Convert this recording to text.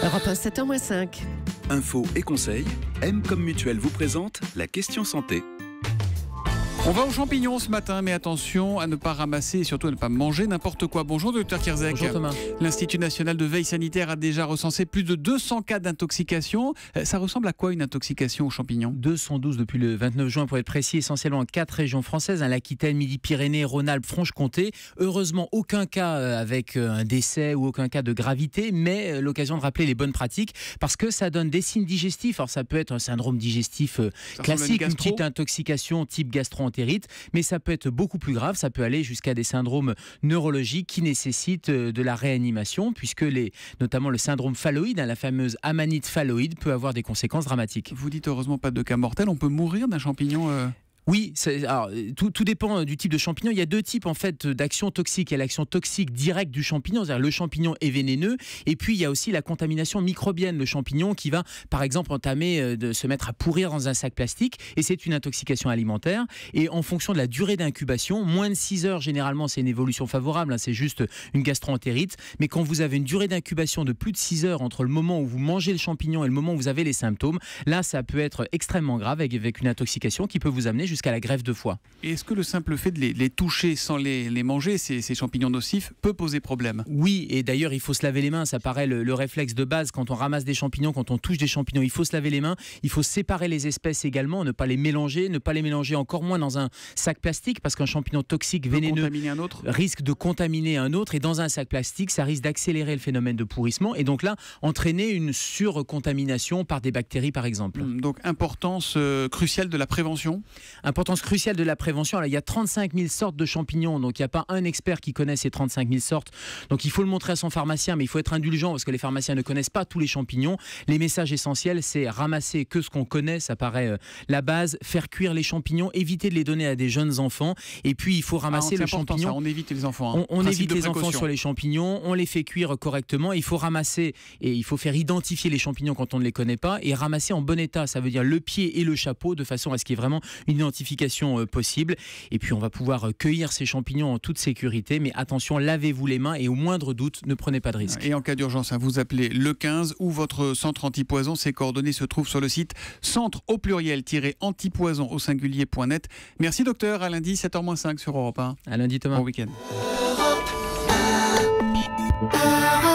Europe 1, 7h-5. Infos et conseils, M comme Mutuelle vous présente la question santé. On va aux champignons ce matin, mais attention à ne pas ramasser et surtout à ne pas manger n'importe quoi. Bonjour Dr Kierzek. Bonjour Thomas. L'Institut national de veille sanitaire a déjà recensé plus de 200 cas d'intoxication. Ça ressemble à quoi une intoxication aux champignons ? 212 depuis le 29 juin pour être précis, essentiellement en 4 régions françaises, l'Aquitaine, Midi-Pyrénées, Rhône-Alpes, Franche-Comté. Heureusement, aucun cas avec un décès ou aucun cas de gravité, mais l'occasion de rappeler les bonnes pratiques parce que ça donne des signes digestifs. Alors ça peut être un syndrome digestif classique, une petite intoxication type gastro-entérite, mais ça peut être beaucoup plus grave, ça peut aller jusqu'à des syndromes neurologiques qui nécessitent de la réanimation, puisque notamment le syndrome phalloïde, la fameuse amanite phalloïde, peut avoir des conséquences dramatiques. Vous dites heureusement pas de cas mortels, on peut mourir d'un champignon Oui, alors, tout dépend du type de champignon. Il y a deux types en fait d'action toxique. Il y a l'action toxique directe du champignon, c'est-à-dire le champignon est vénéneux, et puis il y a aussi la contamination microbienne, le champignon qui va par exemple entamer de se mettre à pourrir dans un sac plastique, et c'est une intoxication alimentaire. Et en fonction de la durée d'incubation, moins de 6 heures généralement c'est une évolution favorable, c'est juste une gastro-entérite, mais quand vous avez une durée d'incubation de plus de 6 heures entre le moment où vous mangez le champignon et le moment où vous avez les symptômes, là ça peut être extrêmement grave avec une intoxication qui peut vous amener jusqu'à la greffe de foie. Et est-ce que le simple fait de les toucher sans les manger, ces champignons nocifs, peut poser problème ? Oui, et d'ailleurs il faut se laver les mains, ça paraît le réflexe de base quand on ramasse des champignons, quand on touche des champignons, il faut se laver les mains, il faut séparer les espèces également, ne pas les mélanger encore moins dans un sac plastique, parce qu'un champignon toxique vénéneux risque de contaminer un autre, et dans un sac plastique ça risque d'accélérer le phénomène de pourrissement, et donc là entraîner une surcontamination par des bactéries par exemple. Donc importance cruciale de la prévention. Importance cruciale de la prévention. Alors, il y a 35 000 sortes de champignons, donc il n'y a pas un expert qui connaît ces 35 000 sortes. Donc il faut le montrer à son pharmacien, mais il faut être indulgent parce que les pharmaciens ne connaissent pas tous les champignons. Les messages essentiels, c'est ramasser que ce qu'on connaît, ça paraît la base, faire cuire les champignons, éviter de les donner à des jeunes enfants, et puis il faut ramasser le champignon. Ça, on évite les enfants. On évite les enfants sur les champignons, on les fait cuire correctement, il faut ramasser et il faut faire identifier les champignons quand on ne les connaît pas et ramasser en bon état, ça veut dire le pied et le chapeau, de façon à ce qu'il y ait vraiment une identification possible, et puis on va pouvoir cueillir ces champignons en toute sécurité, mais attention, lavez-vous les mains et au moindre doute, ne prenez pas de risque. Et en cas d'urgence, vous appelez le 15 ou votre centre antipoison. Ces coordonnées se trouvent sur le site centre au pluriel-antipoison au singulier.net. Merci docteur, à lundi 7h-5 sur Europe 1. À lundi Thomas. Bon week-end. Europe 1.